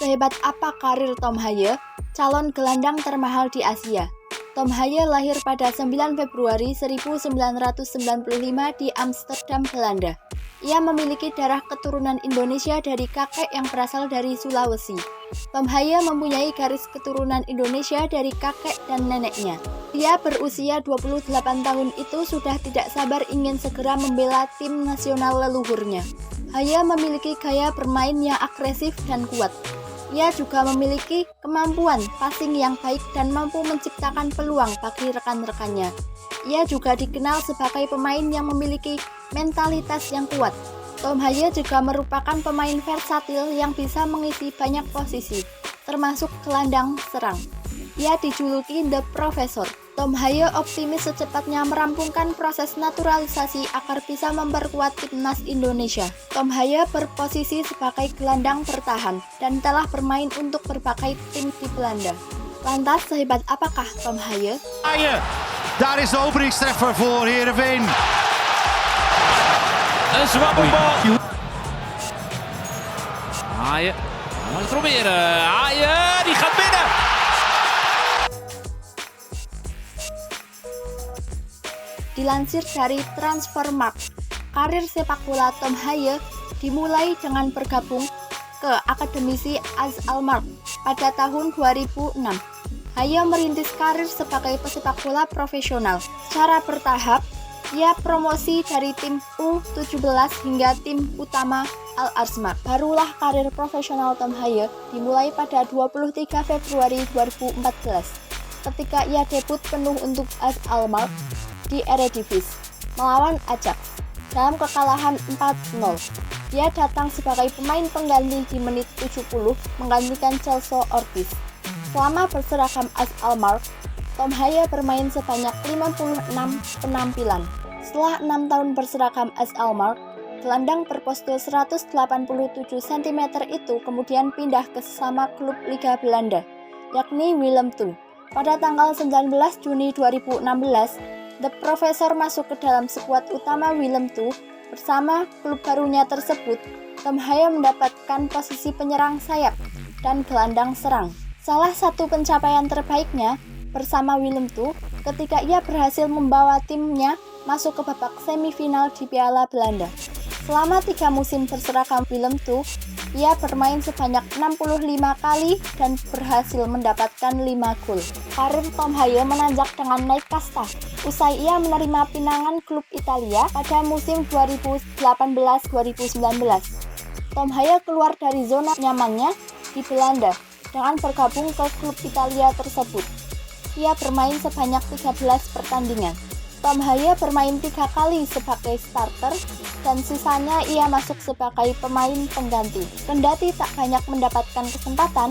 Sehebat apa karir Tom Haye, calon gelandang termahal di Asia? Tom Haye lahir pada 9 Februari 1995 di Amsterdam, Belanda. Ia memiliki darah keturunan Indonesia dari kakek yang berasal dari Sulawesi. Tom Haye mempunyai garis keturunan Indonesia dari kakek dan neneknya. Dia berusia 28 tahun itu sudah tidak sabar ingin segera membela tim nasional leluhurnya. Haye memiliki gaya bermain yang agresif dan kuat. Ia juga memiliki kemampuan passing yang baik dan mampu menciptakan peluang bagi rekan-rekannya. Ia juga dikenal sebagai pemain yang memiliki mentalitas yang kuat. Tom Haye juga merupakan pemain versatil yang bisa mengisi banyak posisi, termasuk gelandang serang. Ia dijuluki The Professor. Tom Haye optimis secepatnya merampungkan proses naturalisasi agar bisa memperkuat timnas Indonesia. Tom Haye berposisi sebagai gelandang bertahan dan telah bermain untuk berbagai tim di Belanda. Lantas sehebat apakah Tom Haye? Haye, daar is de openingstreffer voor Heerenveen. Een zwabbenbal. Haye, gaan we proberen. Haye, die gaat binnen. Dilansir dari Transfermarkt, karir sepak bola Tom Haye dimulai dengan bergabung ke Akademisi AZ Alkmaar pada tahun 2006. Haye merintis karir sebagai pesepak bola profesional. Secara bertahap, ia promosi dari tim U17 hingga tim utama Al-Asmar. Barulah karir profesional Tom Haye dimulai pada 23 Februari 2014 ketika ia debut penuh untuk AZ Alkmaar di Eredivisie melawan Ajax dalam kekalahan 4-0. Dia datang sebagai pemain pengganti di menit 70 menggantikan Celso Ortiz. Selama berseragam AZ Alkmaar, Tom Haye bermain sebanyak 56 penampilan. Setelah 6 tahun berseragam AZ Alkmaar, gelandang berpostur 187 cm itu kemudian pindah ke sesama klub Liga Belanda, yakni Willem II. Pada tanggal 19 Juni 2016, The Professor masuk ke dalam skuad utama Willem II. Bersama klub barunya tersebut, Tom Haye mendapatkan posisi penyerang sayap dan gelandang serang. Salah satu pencapaian terbaiknya bersama Willem II ketika ia berhasil membawa timnya masuk ke babak semifinal di Piala Belanda. Selama 3 musim berseragam Willem II, ia bermain sebanyak 65 kali dan berhasil mendapatkan 5 gol. Karir Tom Haye menanjak dengan naik kasta usai ia menerima pinangan klub Italia pada musim 2018-2019. Tom Haye keluar dari zona nyamannya di Belanda dengan bergabung ke klub Italia tersebut. Ia bermain sebanyak 13 pertandingan. Tom Haye bermain 3 kali sebagai starter dan sisanya ia masuk sebagai pemain pengganti. Kendati tak banyak mendapatkan kesempatan,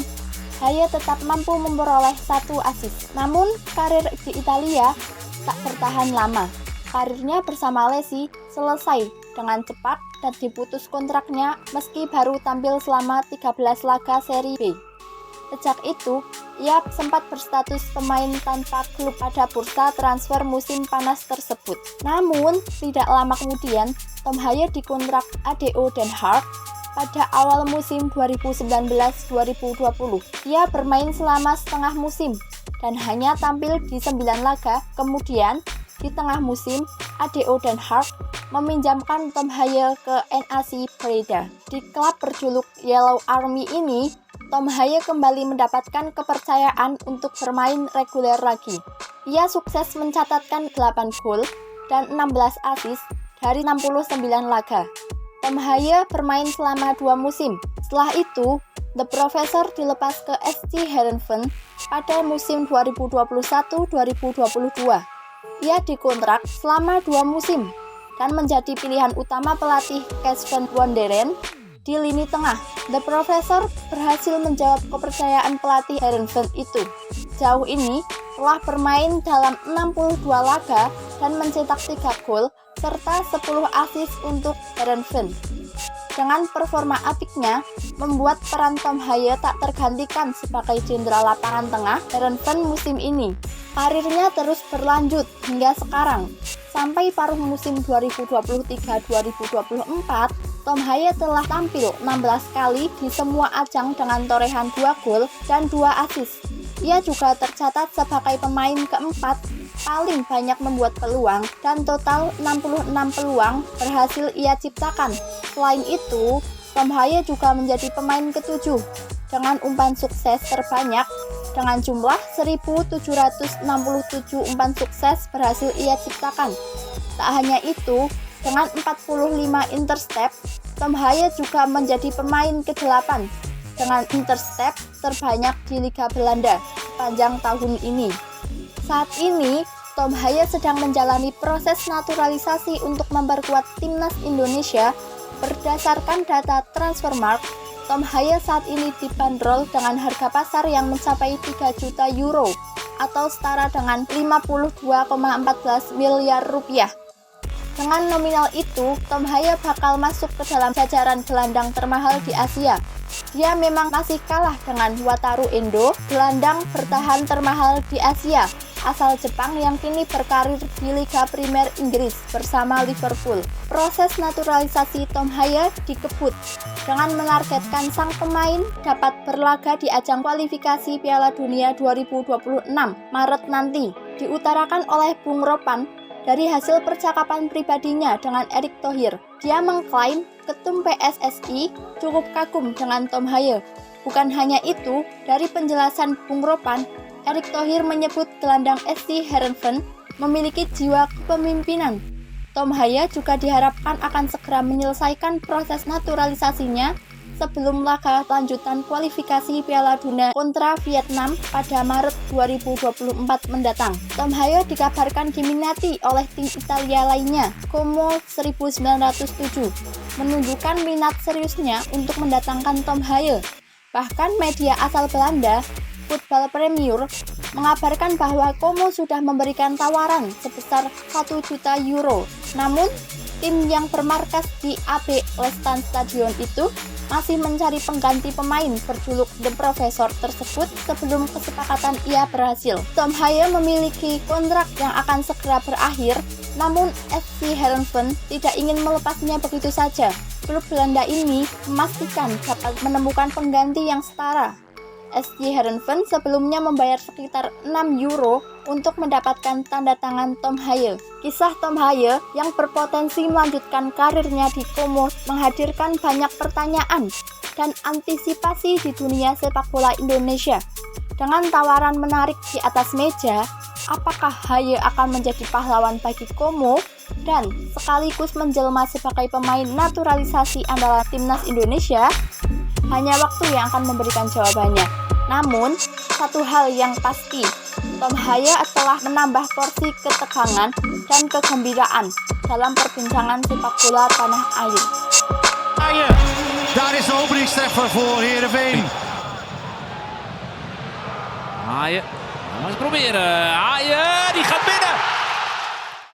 Haye tetap mampu memperoleh 1 assist. Namun, karir di Italia tak bertahan lama. Karirnya bersama Lecce selesai dengan cepat dan diputus kontraknya meski baru tampil selama 13 laga Serie B. Sejak itu, ia sempat berstatus pemain tanpa klub pada bursa transfer musim panas tersebut. Namun, tidak lama kemudian, Tom Haye dikontrak ADO Den Haag pada awal musim 2019-2020. Ia bermain selama setengah musim dan hanya tampil di 9 laga. Kemudian, di tengah musim, ADO Den Haag meminjamkan Tom Haye ke NAC Breda. Di klub berjuluk Yellow Army ini, Tom Haye kembali mendapatkan kepercayaan untuk bermain reguler lagi. Ia sukses mencatatkan 8 gol dan 16 assist dari 69 laga. Tom Haye bermain selama 2 musim. Setelah itu, The Professor dilepas ke SC Heerenveen pada musim 2021-2022. Ia dikontrak selama 2 musim dan menjadi pilihan utama pelatih Kees van Wonderen di lini tengah. The Professor berhasil menjawab kepercayaan pelatih Heerenveen itu. Sejauh ini telah bermain dalam 62 laga dan mencetak 3 gol serta 10 assist untuk Heerenveen. Dengan performa apiknya, membuat peran Tom Haye tak tergantikan sebagai jenderal lapangan tengah Heerenveen musim ini. Karirnya terus berlanjut hingga sekarang. Sampai paruh musim 2023-2024, Tom Haye telah tampil 16 kali di semua ajang dengan torehan 2 gol dan 2 assist. Ia juga tercatat sebagai pemain keempat paling banyak membuat peluang dan total 66 peluang berhasil ia ciptakan. Selain itu, Tom Haye juga menjadi pemain ke-7 dengan umpan sukses terbanyak dengan jumlah 1.767 umpan sukses berhasil ia ciptakan. Tak hanya itu, dengan 45 intercept, Tom Haye juga menjadi pemain ke-8 dengan intercept terbanyak di Liga Belanda sepanjang tahun ini. Saat ini, Tom Haye sedang menjalani proses naturalisasi untuk memperkuat timnas Indonesia. Berdasarkan data Transfermarkt, Tom Haye saat ini dibanderol dengan harga pasar yang mencapai 3 juta euro atau setara dengan 52,14 miliar rupiah. Dengan nominal itu, Tom Haye bakal masuk ke dalam jajaran gelandang termahal di Asia. Dia memang masih kalah dengan Wataru Endo, gelandang bertahan termahal di Asia, asal Jepang yang kini berkarir di Liga Primer Inggris bersama Liverpool. Proses naturalisasi Tom Haye dikebut dengan menargetkan sang pemain dapat berlaga di ajang kualifikasi Piala Dunia 2026 Maret nanti. Diutarakan oleh Bung Ropan dari hasil percakapan pribadinya dengan Erick Thohir. Dia mengklaim Ketum PSSI cukup kagum dengan Tom Haye. Bukan hanya itu, dari penjelasan Bung Ropan, Erick Thohir menyebut gelandang SC Heerenveen memiliki jiwa kepemimpinan. Tom Haye juga diharapkan akan segera menyelesaikan proses naturalisasinya sebelum laga lanjutan kualifikasi Piala Dunia kontra Vietnam pada Maret 2024 mendatang. Tom Haye dikabarkan diminati oleh tim Italia lainnya, Como 1907, menunjukkan minat seriusnya untuk mendatangkan Tom Haye. Bahkan media asal Belanda, Football Premier, mengabarkan bahwa Como sudah memberikan tawaran sebesar 1 juta euro. Namun, tim yang bermarkas di AB Lestan Stadion itu masih mencari pengganti pemain berjuluk The Professor tersebut sebelum kesepakatan ia berhasil. Tom Haye memiliki kontrak yang akan segera berakhir, namun SC Heerenveen tidak ingin melepasnya begitu saja. Klub Belanda ini memastikan dapat menemukan pengganti yang setara. SC Heerenveen sebelumnya membayar sekitar 6 euro untuk mendapatkan tanda tangan Tom Haye. Kisah Tom Haye yang berpotensi melanjutkan karirnya di Como menghadirkan banyak pertanyaan dan antisipasi di dunia sepak bola Indonesia. Dengan tawaran menarik di atas meja, apakah Haye akan menjadi pahlawan bagi Como dan sekaligus menjelma sebagai pemain naturalisasi andalan timnas Indonesia? Hanya waktu yang akan memberikan jawabannya. Namun, satu hal yang pasti, Tom Haye telah menambah porsi ketegangan dan kegembiraan dalam perbincangan sepak bola tanah air. Haye, daar is de openingstreffer voor Heerenveen. Haye, masih proberen. Haye,